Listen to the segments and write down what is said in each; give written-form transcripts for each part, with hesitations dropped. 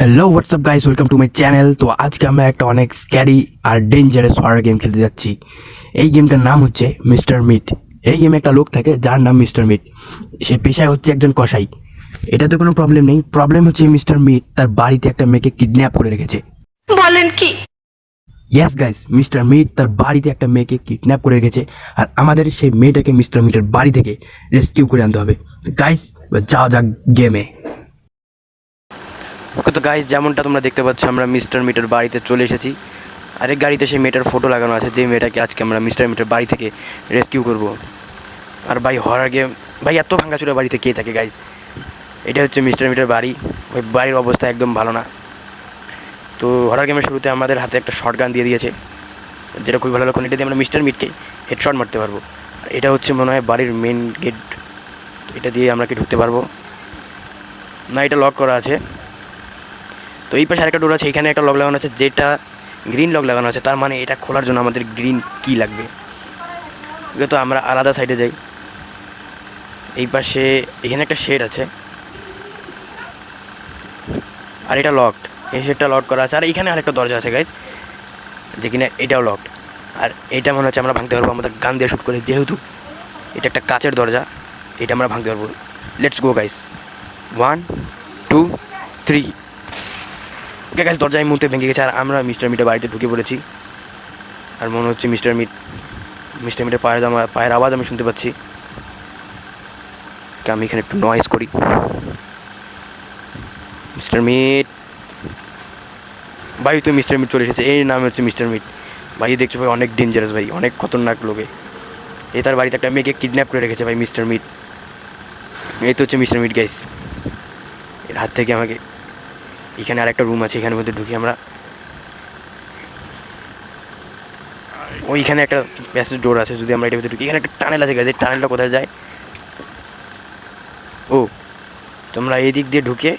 Hello WhatsApp guys, welcome to my channel. তো আজকে আমরা একটা অনেক স্ক্যারি আর ডেঞ্জারাস হরর গেম খেলতে যাচ্ছি। এই গেমটার নাম হচ্ছে মিস্টার মিট। এই গেমে একটা লোক থাকে যার নাম মিস্টার মিট। সে পেশায় হচ্ছে একজন কসাই। এটাতে কোনো প্রবলেম নেই, প্রবলেম হচ্ছে মিস্টার মিট তার বাড়িতে একটা মেয়েকে কিডন্যাপ করে রেখেছে। বলেন কি? ইয়েস গাইস, মিস্টার মিট তার বাড়িতে একটা মেয়েকে কিডন্যাপ করে রেখেছে, আর আমাদের সেই মেয়েটাকে মিস্টার মিটের বাড়ি থেকে রেস্কিউ করে আনতে হবে। গাইস, যাওয়া যাক গেমে। ওকে, তো গাইস যেমনটা তোমরা দেখতে পাচ্ছ, আমরা মিস্টার মিটের বাড়িতে চলে এসেছি। আরেক গাড়িতে সেই মেয়েটার ফটো লাগানো আছে, যে মেয়েটাকে আজকে আমরা মিস্টার মিটের বাড়ি থেকে রেস্কিউ করব। আর ভাই হরার গেম, ভাই এত ভাঙাচোরা বাড়িতে কে থাকে গাইস? এটা হচ্ছে মিস্টার মিটের বাড়ি। ওই বাড়ির অবস্থা একদম ভালো না। তো হরার গেমের শুরুতে আমাদের হাতে একটা শর্ট গান দিয়ে দিয়েছে, যেটা খুবই ভালো লক্ষণ। এটা দিয়ে আমরা মিস্টার মিটকে হেডশট মারতে পারবো। আর এটা হচ্ছে মনে হয় বাড়ির মেন গেট। এটা দিয়ে আমরা কি ঢুকতে পারবো না? এটা লক করা আছে। তো এই পাশে আরেকটা ডোর আছে, এখানে একটা লক লাগানো আছে, যেটা গ্রিন লক লাগানো আছে। তার মানে এটা খোলার জন্য আমাদের গ্রিন কি লাগবে। তো আমরা আলাদা সাইডে যাই। এই পাশে এখানে একটা শেড আছে, আর এটা লকড। এই শেডটা লক করা আছে। আর এখানে আরেকটা দরজা আছে গাইজ, যে কিনা এটাও লকড। আর এটা মনে হচ্ছে আমরা ভাঙতে পারবো আমাদের গান দিয়ে শ্যুট করে, যেহেতু এটা একটা কাচের দরজা। এটা আমরা ভাঙতে পারবো। Let's go guys, 1 2 3। Okay guys, দরজা এই মুহূর্তে ভেঙে গেছে, আর আমরা মিস্টার মিটের বাড়িতে ঢুকে পড়েছি। আর মনে হচ্ছে মিস্টার মিটের পায়ের আওয়াজ আমি শুনতে পাচ্ছি। আমি এখানে একটু নয়েজ করি। মিস্টার মিট, ভাই তো মিস্টার মিট চলে এসেছে। এই নাম হচ্ছে মিস্টার মিট। ভাই দেখছো ভাই, অনেক ডেঞ্জারাস ভাই, অনেক খতরনাক লোকে। এই তার বাড়িতে একটা মেয়েকে কিডন্যাপ করে রেখেছে ভাই মিস্টার মিট। এই তো হচ্ছে মিস্টার মিট গাইস। এর হাত থেকে আমাকে, এখানে আর একটা রুম আছে, এখানের মধ্যে ঢুকি আমরা। ওইখানে একটা প্যাসেজ ডোর আছে, যদি আমরা এটার ভিতরে ঢুকি। এখানে একটা টানেল আছে গাইস, এই টানেলটা কোথায় যায়? ও, তোমরা এই দিক দিয়ে ঢুকে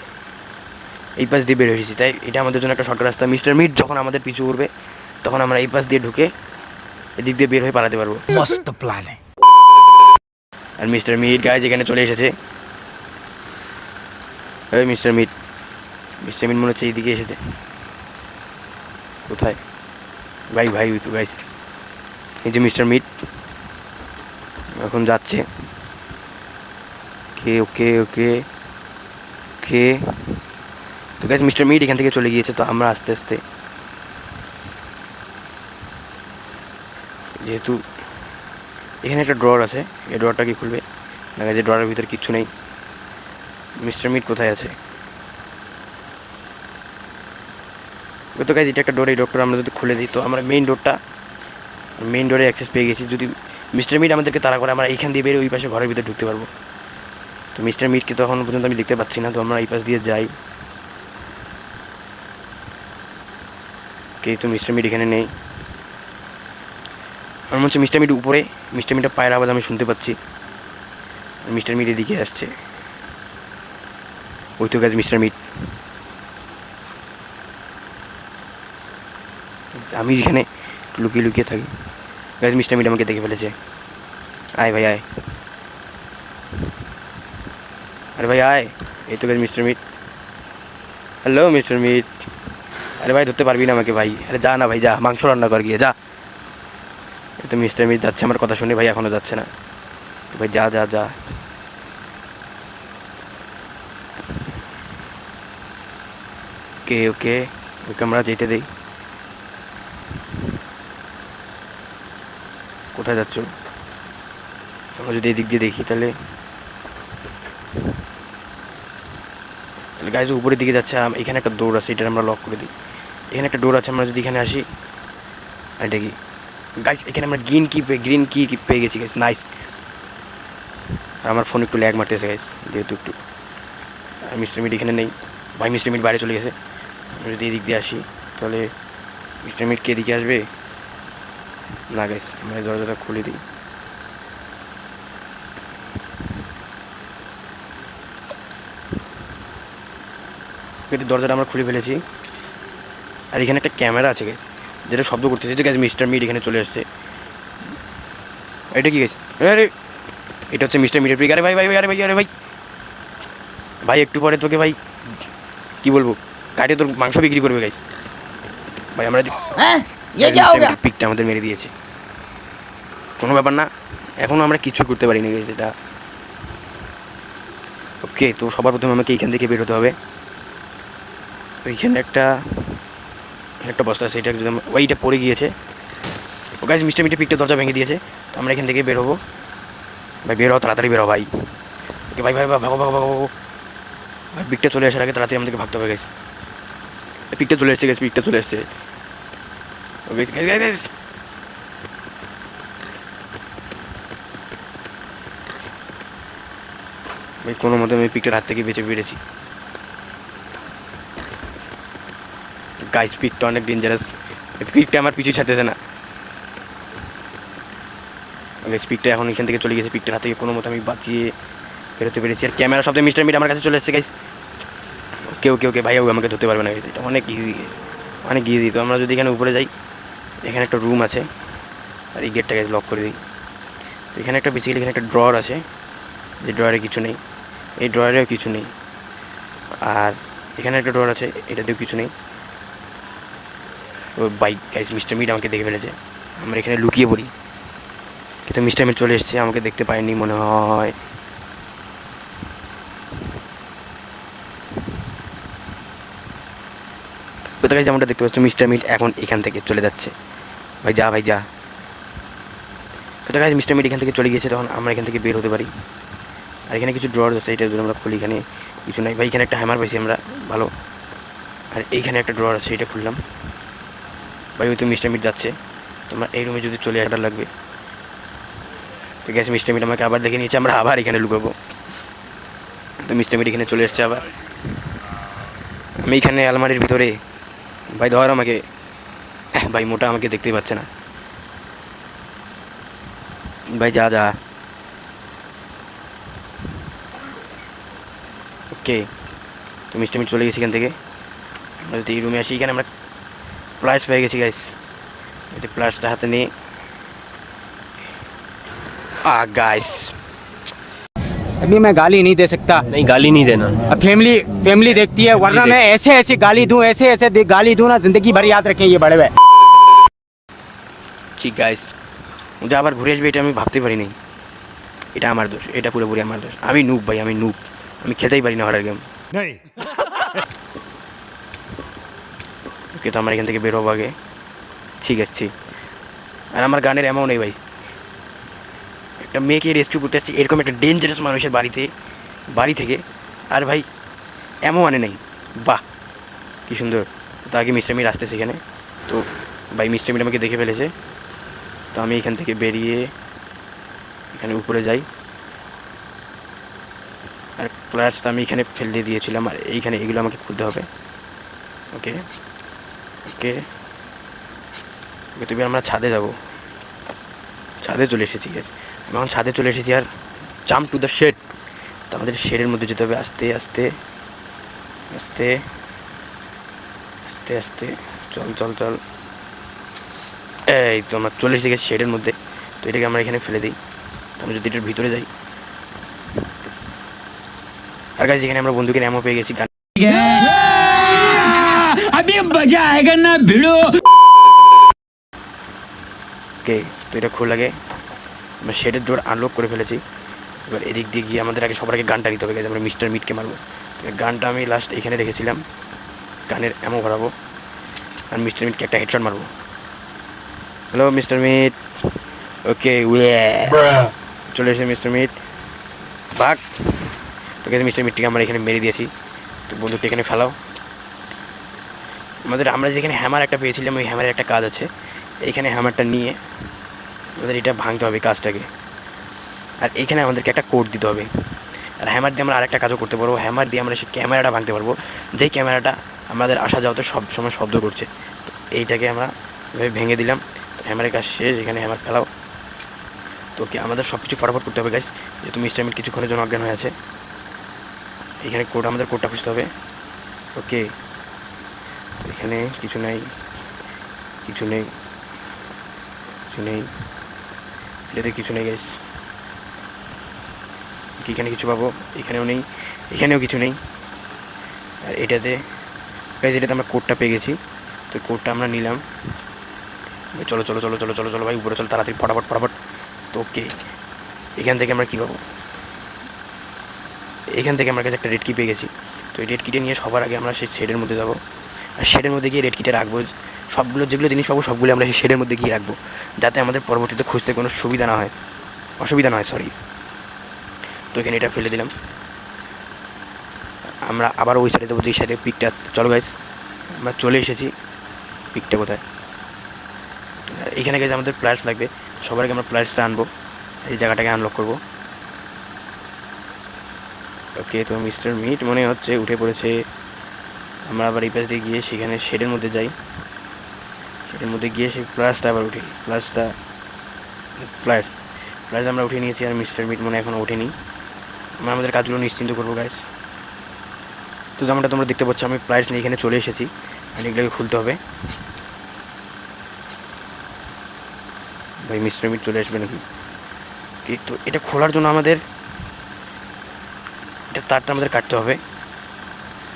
এই পাশ দিয়ে বের হয়েছি, তাই এটা আমাদের জন্য একটা শর্ট রাস্তা। মিস্টার মিট যখন আমাদের পিছু করবে, তখন আমরা এই পাশ দিয়ে ঢুকে এদিক দিয়ে বের হয়ে পালাতে পারবো। मस्त प्लान है। আর মিস্টার মিট গাইজ এখানে চলে এসেছে। ওই মিস্টার মিট মনে হচ্ছে এইদিকে এসেছে। কোথায় ভাই? ওই তো গাইজ, এই যে মিস্টার মিট এখন যাচ্ছে। ওকে ওকে ওকে ওকে। তো গাইজ মিস্টার মিট এখান থেকে চলে গিয়েছে। তো আমরা আস্তে আস্তে, যেহেতু এখানে একটা ড্রয়ার আছে, এই ড্রয়ারটা কি খুলবে না? গাইজ ড্রয়ারের ভিতরে কিচ্ছু নেই। মিস্টার মিট কোথায় আছে? তো গাইজ এটা একটা ডোর, এই ডোরটা আমরা যদি খুলে দিই, তো আমরা মেইন ডোরে অ্যাক্সেস পেয়ে গেছি। যদি মিস্টার মিট আমাদেরকে তাড়া করে, আমরা এইখান দিয়ে বেরিয়ে ওই পাশে ঘরের ভিতরে ঢুকতে পারবো। তো মিস্টার মিটকে তো এখন পর্যন্ত আমি দেখতে পাচ্ছি না, তো আমরা এই পাশ দিয়ে যাই। কিন্তু মিস্টার মিট এখানে নেই। আমার মনে হচ্ছে মিস্টার মিট উপরে। মিস্টার মিটের পায়ের আওয়াজ আমি শুনতে পাচ্ছি। মিস্টার মিট এদিকে আসছে। ওই তো গাইজ মিস্টার মিট। আমি এখানে লুকিয়ে লুকিয়ে থাকি। গাইজ মিস্টার মিট আমাকে দেখে ফেলেছে। আয় ভাই আয়, আরে ভাই আয়। এই তো guys Mister Meat. Hello Mister Meat. আরে ভাই ধরতে পারবি না আমাকে ভাই? আরে যা না ভাই, যা মাংস রান্না কর গিয়ে, যা। এই তো মিস্টার মিট যাচ্ছে আমার কথা শুনে। ভাই এখনও যাচ্ছে না ভাই, যা যা যা। ওকে ওকে ওকে, আমরা যেতে দেই। কোথায় যাচ্ছ? আমরা যদি এদিক দিয়ে দেখি, তাহলে গাইজ উপরের দিকে যাচ্ছে। আর এখানে একটা ডোর আছে, এটা আমরা লক করে দিই। এখানে একটা ডোর আছে, আমরা যদি এখানে আসি। এটা কি গাইজ? এখানে আমরা গ্রিন কি পেয়ে গেছি গাইজ, নাইস। আর আমার ফোন একটু ল্যাগ মারতেছে গাইজ, যেহেতু একটু। আর মিস্টার মিট এখানে নেই ভাই, মিস্টার মিট বাইরে চলে গেছে। আমরা যদি এদিক দিয়ে আসি, তাহলে মিস্টার মিট কে এদিকে আসবে না গাইজ? আমরা দরজাটা খুলে দিই। কিন্তু দরজাটা আমরা খুলে ফেলেছি। আর এখানে একটা ক্যামেরা আছে গাইজ, যেটা শব্দ করতেছে। যে গাইজ মিস্টার মিট এখানে চলে আসছে। এটা কি গাইজ? আরে এটা হচ্ছে মিস্টার মিটের পিক। আরে ভাই ভাই আরে ভাই একটু পরে তোকে ভাই কি বলবো, কাটে তোর মাংস বিক্রি করবে গাইস। ভাই আমরা পিকটা আমাদের মেরে দিয়েছে, কোনো ব্যাপার না, এখনও আমরা কিছু করতে পারিনি গাইস এটা। ওকে, তো সবার প্রথমে আমাকে এইখান থেকে বেরোতে হবে। ওইখানে একটা বস্তা আছে, এটা একদম ওইটা পড়ে গিয়েছে। ও গাইস মিস্টার মিটের পিকটা দরজা ভেঙে দিয়েছে, তো আমরা এখান থেকে বের হবো। ভাই বের হও, তাড়াতাড়ি বের হও ভাই। ওকে ভাই ভাই ভাগো ভাগো ভাগো ভাগো ভাই, পিকটা চলে আসার আগে তাড়াতাড়ি আমাদেরকে ভাগতে হবে গাইস। পিকটা চলে এসেছে গাইস, পিকটা চলে এসেছে। ওকে গাইস গাইস গাইস, ভাই কোনো মতে আমি পিকটার হাত থেকে বেঁচে বেরিয়েছি গাইস। পিকটা অনেক ডেঞ্জারাস, পিকটা আমার পিছু ছাড়তেছে না গাইস। পিকটা এখন এখান থেকে চলে গেছে, পিকটার হাত থেকে কোনো মতে আমি বাঁচিয়ে বেরোতে পেরেছি। আর ক্যামেরা শব্দে মিস্টার মিট আমার কাছে চলে এসেছে গাইস। ওকে ওকে ওকে ভাই, ও আমাকে ধরতে পারবে না গাইস, এটা অনেক ইজি গাইস, অনেক ইজি। তো আমরা যদি এখানে উপরে যাই, এখানে একটা রুম আছে, আর এই গেটটা গাইস লক করে দিই। এখানে একটা বেসিক্যালি এখানে একটা ড্রয়ার আছে, যে ড্রয়ারে কিছু নেই, এই ড্রয়ারেও কিছু নেই। আর এখানে একটা ড্রয়ার আছে, এটাতেও কিছু নেই। ও বাইক গাইস, মিস্টার মিট আমাকে দেখে ফেলেছে, আমরা এখানে লুকিয়ে পড়ি। কিন্তু মিস্টার মিট চলে এসেছে, আমাকে দেখতে পায়নি মনে হয়। কোথায় গাইস, যেমনটা দেখতে পাচ্ছ মিস্টার মিট এখন এখান থেকে চলে যাচ্ছে। ভাই যা ভাই যা। কোথায় গাইস, মিস্টার মিট এখান থেকে চলে গিয়েছে, তখন আমরা এখান থেকে বের হতে পারি। আর এখানে কিছু ড্রয়ার আছে, এটা যদি আমরা খুলি, এখানে কিছু নাই। ভাই এখানে একটা হ্যামার পাইছি আমরা, ভালো। আর এইখানে একটা ড্রয়ার আছে, এটা খুললাম। ভাই ওই তো মিস্টার মিট যাচ্ছে, তোমরা এই রুমে যদি চলে একটা লাগবে। ঠিক আছে, মিস্টার মিট আমাকে আবার দেখে নিয়েছে, আমরা আবার এখানে লুকাবো। তো মিস্টার মিট এখানে চলে এসছে আবার, আমি এখানে আলমারির ভিতরে। ভাই ধর আমাকে, ভাই মোটা আমাকে দেখতেই পাচ্ছে না। ভাই যা যা। ওকে, তো মিস্টার মিট চলে গেছি এখান থেকে। আমরা যদি এই রুমে আসি, এখানে আমরা প্লাস পেয়ে গেছি গাইস। এই যে প্লাসটা হাতে নিয়ে गाइस, अभी मैं गाली नहीं दे सकता। नहीं गाली नहीं देना। अब फैमिली फैमिली देखती है, वरना मैं ऐसे ऐसे गाली दूं, ऐसे ऐसे गाली दूं ना, जिंदगी भर याद रखें ये बड़े भाई। ঠিক গাইস, যে আবার ঘুরে আসবে এটা আমি ভাবতে পারিনি। এটা আমার দোষ, এটা পুরোপুরি আমার দোষ। আমি নুব ভাই, আমি নুব, আমি খেতেই পারি না হরার গেম। ওকে, তো আমার এখান থেকে বের হবো আগে। ঠিক আছে, আর আমার গানের এমন নেই ভাই, একটা মেয়েকে রেস্কিউ করতে আসছি এরকম একটা ডেঞ্জারাস মানুষের বাড়ি থেকে, আর ভাই এমন মানে নেই। বাহ কী সুন্দর। তো আগে মিস্টার মিট আসতেছে এখানে, তো ভাই মিস্টার মিট আমাকে দেখে ফেলেছে। তো আমি এখান থেকে বেরিয়ে এখানে উপরে যাই, আর প্লাসটা আমি এখানে ফেলে দিয়েছিলাম, আর এইখানে এগুলো আমাকে খুলতে হবে। ওকে ওকে ওকে, তবে আমরা ছাদে যাব, ছাদে চলে এসেছি গ্যাস। আমি এখন ছাদে চলে এসেছি, আর জাম্প টু দ্য শেড। তো আমাদের শেডের মধ্যে যেতে হবে আস্তে আস্তে আস্তে আস্তে আস্তে। চল চল চল, এই তো আমরা চলে এসে গেছি শেডের মধ্যে। তো এটাকে আমরা এখানে ফেলে দিই। তো আমরা যদি এটার ভিতরে যাই, আর গাইস এখানে আমরা বন্ধুকে এমন পেয়ে গেছি, গান अभी मजा आएगा ना भिड़ो। ওকে, তো এটা খোলা লাগে, আমরা শেডের ডোর আনলক করে ফেলেছি। এবার এদিক দিয়ে গিয়ে আমাদের আগে সবার আগে গানটা নিতে হবে, আমরা মিস্টার মিটকে মারবো। গানটা আমি লাস্ট এখানে রেখেছিলাম, গানের এমন ভরাবো, আর মিস্টার মিটকে একটা হেডশট মারবো। Hello Mister meet. ওকে চলে এসে মিস্টার মিট ভাগ। তোকে মিস্টার মিটকে আমরা এখানে মেরে দিয়েছি। তো বন্ধুকে এখানে ফেলাও। আমরা যেখানে হ্যামার একটা পেয়েছিলাম, ওই হ্যামারের একটা কাজ আছে, এইখানে হ্যামারটা নিয়ে আমাদের এটা ভাঙতে হবে কাজটাকে। আর এইখানে আমাদেরকে একটা কোড দিতে হবে, আর হ্যামার দিয়ে আমরা আরেকটা কাজও করতে পারবো। হ্যামার দিয়ে আমরা সেই ক্যামেরাটা ভাঙতে পারবো, যেই ক্যামেরাটা আমাদের আসা যাওয়াতে সব সময় শব্দ করছে। তো এইটাকে আমরা ভেঙে দিলাম। তো হ্যামারের কাজ শেষ, এখানে হ্যামার ফেলাও। তো ওকে, আমাদের সব কিছু ফটাফট করতে হবে গাইস, যেহেতু মিস্টার মিট কিছুক্ষণের জন্য অজ্ঞান হয়ে আছে। এখানে কোড, আমাদের কোডটা খুঁজতে হবে। ওকে, এখানে কিছু নেই, কিছু নেই, কিছু নেই, এটাতে কিছু নেই গাইস। এখানে কিছু পাবো, এখানেও নেই, এখানেও কিছু নেই। আর এটাতে গাইজ এটাতে আমরা কোডটা পেয়ে গেছি, তো কোডটা আমরা নিলাম। চলো চলো চলো চলো চলো চলো ভাই উপরে চলো তাড়াতাড়ি ফটাফট ফটাফট। তো ওকে, এখান থেকে আমরা কী পাবো, এখান থেকে আমার কাছে একটা রেড কি পেয়ে গেছি। তো এই রেড কিটে নিয়ে সবার আগে আমরা সেই শেডের মধ্যে যাবো, আর শেডের মধ্যে গিয়ে রেড কিটে রাখবো। সবগুলো যেগুলো জিনিস পাবো সবগুলো আমরা সেই শেডের মধ্যে গিয়ে রাখবো, যাতে আমাদের পরবর্তীতে খুঁজতে কোনো সুবিধা না হয়, অসুবিধা নয় সরি। তো এখানে এটা ফেলে দিলাম। আমরা আবার ওই সাইডে যাবো যেই সাইডে পিকটা। চলো গাইস আমরা চলে এসেছি, পিকটা কোথায়, এখানে গেছে আমাদের প্লেয়ার্স লাগবে। সবার আগে আমরা প্লেয়ার্সটা আনবো, এই জায়গাটাকে আনলক করবো। ওকে, তো মিস্টার মিট মনে হচ্ছে উঠে পড়েছে। আমরা আবার এই পাশ দিয়ে গিয়ে সেখানে শেডের মধ্যে যাই, শেডের মধ্যে গিয়ে সেই প্লাসটা আবার উঠি, প্লাস আমরা উঠে নিয়েছি। আর মিস্টার মিট মনে এখনও ওঠেনি। আমরা আমাদের কাজগুলো নিশ্চিন্ত করবো গাইস। তো যেমনটা তোমরা দেখতে পাচ্ছ আমি প্লাস নিয়ে এখানে চলে এসেছি, আর এগুলোকে খুলতে হবে। ভাই মিস্টার মিট চলে আসবে নাকি? তো এটা খোলার জন্য আমাদের এটা তারটা আমাদের কাটতে হবে।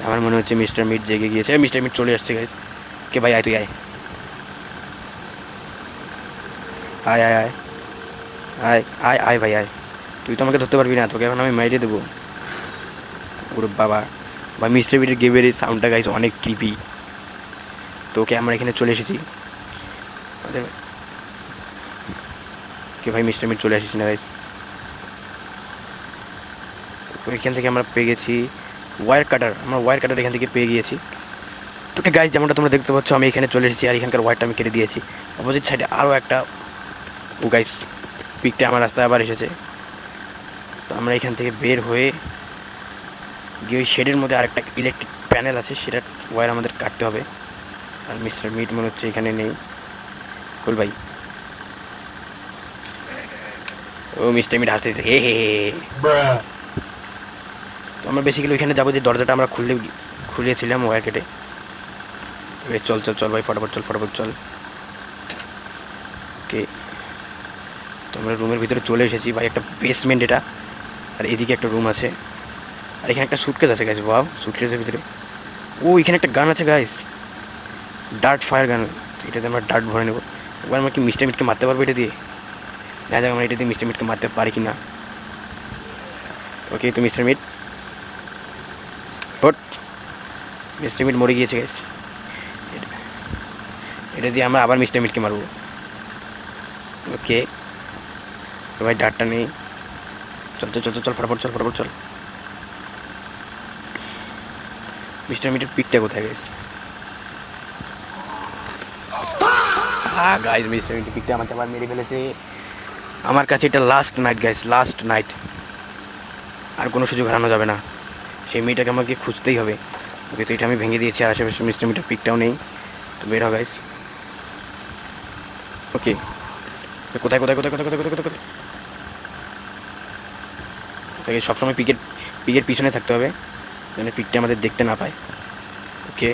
আমার মনে হচ্ছে মিস্টার মিট জেগে গিয়েছে। মিস্টার মিট চলে আসছে গাইস। কে ভাই আয়, তুই আয় আয় আয় আয় আয় আয় আয় ভাই আয়। তুই তো আমাকে ধরতে পারবি না, তোকে এখন আমি মাইরে দেবো। ওরে বাবা, ভাই মিস্টার মিটের গেমের এই সাউন্ডটা গাইস অনেক ক্রিপি। তো ওকে আমরা এখানে চলে এসেছি। কে ভাই মিস্টার মিট চলে আসিস না গাইস। এখান থেকে আমরা পেয়ে গেছি ওয়্যার কাটার, আমরা ওয়্যার কাটার এখান থেকে পেয়ে গিয়েছি। তোকে গাইস যেমনটা তোমরা দেখতে পাচ্ছ আমি এখানে চলে এসেছি, আর এখানকার ওয়্যারটা আমি কেটে দিয়েছি। অপোজিট সাইডে আরও একটা, ও গাইস পিকটা আমার রাস্তায় আবার এসেছে। তো আমরা এখান থেকে বের হয়ে গিয়ে ওই শেডের মধ্যে আরেকটা ইলেকট্রিক প্যানেল আছে, সেটা ওয়্যার আমাদের কাটতে হবে। আর মিস্টার মিট মনে হচ্ছে এখানে নেই। কুল ভাই, ও মিস্টার মিট হাসতেছে হে হে হে। তো আমরা বেসিক্যালি ওইখানে যাবো যে দরজাটা আমরা খুলেছিলাম ওয়্যার কেটে। চল চল চল ভাই ফটাফট চল ফটাফট চল। ওকে, তো আমরা রুমের ভিতরে চলে এসেছি ভাই, একটা বেসমেন্ট এটা, আর এদিকে একটা রুম আছে, আর এখানে একটা সুটকেস আছে গাইস। বাহ, সুটকেসের ভিতরে ও এখানে একটা গান আছে গাইস, ডার্ট ফায়ার গান। এটাতে আমরা ডার্ট ভরে নেবো। একবার আমরা কি মিস্টার মিটকে মারতে পারবো এটা দিয়ে? দেখা যাক আমরা এটা দিয়ে মিস্টার মিটকে মারতে পারি কি না। ওকে, তো Mister Meat hot, Mister Meat মরে গিয়েছে গাইস। এটা দিয়ে আমরা আবার মিস্টার মিটকে মারবো। ওকে, তো ভাই ডার্টটা নেই। চল চল চল চল ফটাফট চল ফটাফট চল। মিস্টার মিটের পিকটা কোথায় গেছে? গাইস মিস্টার মিটের পিকটা আমাকে আবার মেরে ফেলেছে। আমার কাছে এটা last night guys, last night. আর কোনো সুযোগ হারানো যাবে না, সেই মেয়েটাকে আমাকে খুঁজতেই হবে। ওকে, তো এটা আমি ভেঙে দিয়েছি, আর আশেপাশে মিস্টার মিটের পিকটাও নেই। তো বের হ গাইস। ওকে, কোথায় কোথায় কোথায় কোথায় কোথায় কোথায় কোথায় কোথায় সবসময় পিকের পিছনে থাকতে হবে, যেন পিকটা আমাদের দেখতে না পায়। ওকে,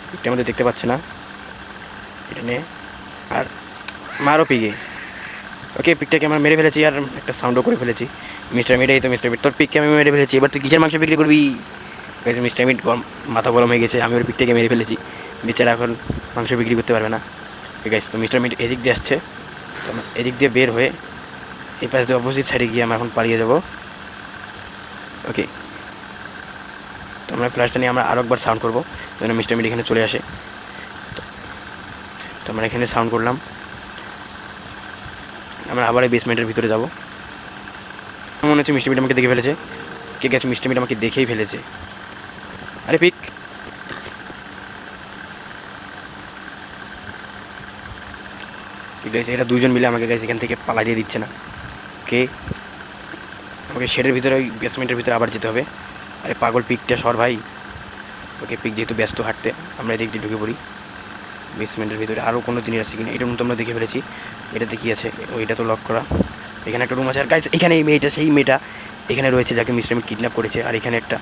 পিকটা আমাদের দেখতে পাচ্ছে না, এটা নে আর মারো পিকে। ওকে, পিকটাকে আমরা মেরে ফেলেছি, আর একটা সাউন্ডও করে ফেলেছি। মিস্টার মিট, এই তো মিস্টার মিট, তোর পিককে আমি মেরে ফেলেছি। এবার তুই কিসের মাংস বিক্রি করবি? মিস্টার মিট মাথা গরম হয়ে গেছে, আমি ওর পিকটাকে মেরে ফেলেছি। বেচারা এখন মাংস বিক্রি করতে পারবে না। ঠিক আছে, তো মিস্টার মিট এদিক দিয়ে আসছে, তো এদিক দিয়ে বের হয়ে এই পাশ দিয়ে অপোজিট সাইডে গিয়ে আমরা এখন পালিয়ে যাব। ওকে, তো আমরা ফ্ল্যাশটা নিয়ে আমরা আরও একবার সাউন্ড করবো যেন মিস্টার মিট এখানে চলে আসে। তো আমরা এখানে সাউন্ড করলাম, আমরা আবার এই বেসমেন্টের ভিতরে যাব। মনে হচ্ছে মিস্টার মিট আমাকে দেখে ফেলেছে। কে গেছে? মিস্টার মিট আমাকে দেখেই ফেলেছে। আরে পিক, ঠিক আছে, এরা দুজন মিলে আমাকে গাইছে এখান থেকে পালা দিয়ে দিচ্ছে না। কে? আমাকে শেডের ভিতরে ওই বেসমেন্টের ভিতরে আবার যেতে হবে। আরে পাগল পিকটা সর ভাই। ওকে, পিক যেহেতু ব্যস্ত হাঁটতে, আমরা এদিক দিয়ে ঢুকে পড়ি বেসমেন্টের ভিতরে। আরও কোনো জিনিস আছে কিনা এটার মতো আমরা দেখে ফেলেছি। এটাতে কী আছে? ওইটা তো লক করা। এখানে একটা রুম আছে, আর গাইস এখানে এই মেয়েটা, সেই মেয়েটা এখানে রয়েছে যাকে মিস্টার মিট কিডন্যাপ করেছে। আর এখানে একটা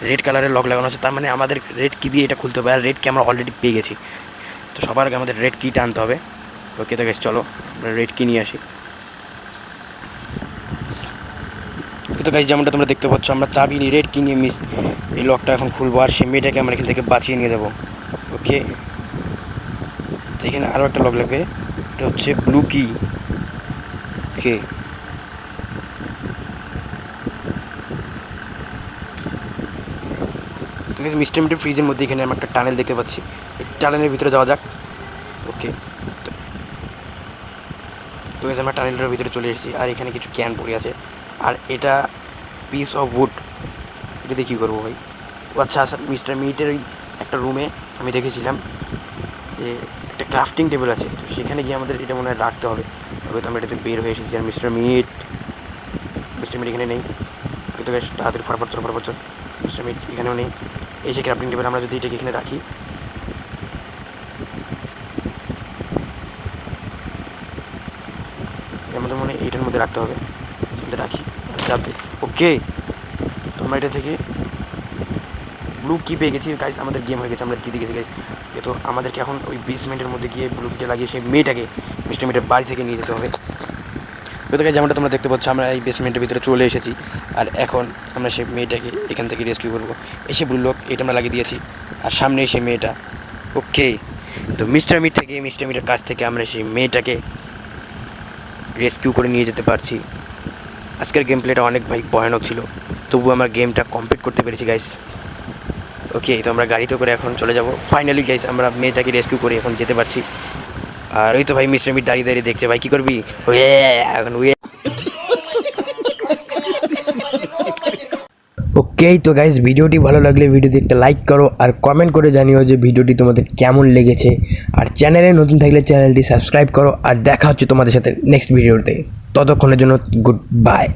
রেড কালারের লক লাগানো আছে, তার মানে আমাদের রেড কি দিয়ে এটা খুলতে হবে। আর রেড কি আমরা অলরেডি পেয়ে গেছি, তো সবার আগে আমাদের রেড কিটা আনতে হবে। ওকে, তো গাইস চলো আমরা রেড কি নিয়ে আসি। তো গাইস যেমনটা তোমরা দেখতে পাচ্ছ আমরা চাবি নিয়ে রেড কিনে মিস এই লকটা এখন খুলবো আর সেই মেয়েটাকে আমরা এখান থেকে বাঁচিয়ে নিয়ে যাবো। ওকে, তো এখানে আরও একটা লক লাগবে, এটা হচ্ছে ব্লু কি। ওকে, তো গাইস মিস্টার মিটের ফ্রিজের মধ্যে এখানে আমরা একটা টানেল দেখতে পাচ্ছি, এই টানেলের ভিতরে যাওয়া যাক। ওকে, তো গাইস আমরা টানেলটার ভিতরে চলে এসেছি আর এখানে কিছু ক্যান পড়ে আছে আর এটা পিস অফ উড। এটা দিয়ে কী করবো ভাই? ও আচ্ছা আচ্ছা, মিস্টার মিটের ওই একটা রুমে আমি দেখেছিলাম যে একটা ক্রাফটিং টেবিল আছে, তো সেখানে গিয়ে আমাদের এটা মনে হয় রাখতে হবে। তবে তো আমরা এটাতে বের হয়ে এসেছি আর মিস্টার মিট এখানে নেই। তো বেশ তাড়াতাড়ি ফটাফট চল। মিস্টার মিট এখানেও নেই। এই যে ক্রাফটিং টেবিল, আমরা যদি এটাকে এখানে রাখি, আমাদের মনে হয় এইটার মধ্যে রাখতে হবে, রাখি যাতে। ওকে, তো আমরা এটা থেকে ব্লু কি পেয়ে গেছি গাইস, আমাদের গেম হয়ে গেছে, আমরা জিতে গেছি গাইস। তো আমাদেরকে এখন ওই বেসমেন্টের মধ্যে গিয়ে ব্লু কিটা লাগিয়ে সেই মেয়েটাকে মিস্টার মিটের বাড়ি থেকে নিয়ে যেতে হবে। তো গাইস যেমনটা তোমরা দেখতে পাচ্ছ আমরা এই বেসমেন্টের ভিতরে চলে এসেছি আর এখন আমরা সেই মেয়েটাকে এখান থেকে রেস্কিউ করবো। এসে ব্লু লক এটা আমরা লাগিয়ে দিয়েছি আর সামনে সেই মেয়েটা। ওকে, তো মিস্টার মিটের কাছ থেকে আমরা সেই মেয়েটাকে রেস্কিউ করে নিয়ে যেতে পারছি। আজকের গেম প্লেটা অনেক ভাই ভয়ানক ছিল, তবু আমরা গেমটা কমপ্লিট করতে পেরেছি গাইস। ওকে, তো আমরা গাড়িতে করে এখন চলে যাব। ফাইনালি গাইস আমরা মেয়েটাকে রেস্কিউ করে এখন যেতে পারছি। আর ওই তো ভাই মিস্টার মিট দাঁড়িয়ে দেখছে। ভাই কী করবি? এখন ওকে, তো গাইস ভিডিওটি ভালো লাগলে ভিডিওতে একটা লাইক করো আর কমেন্ট করে জানিও যে ভিডিওটি তোমাদের কেমন লেগেছে। আর চ্যানেলে নতুন থাকলে চ্যানেলটি সাবস্ক্রাইব করো আর দেখা হচ্ছে তোমাদের সাথে নেক্সট ভিডিওতে। ততক্ষণের জন্য গুড বাই।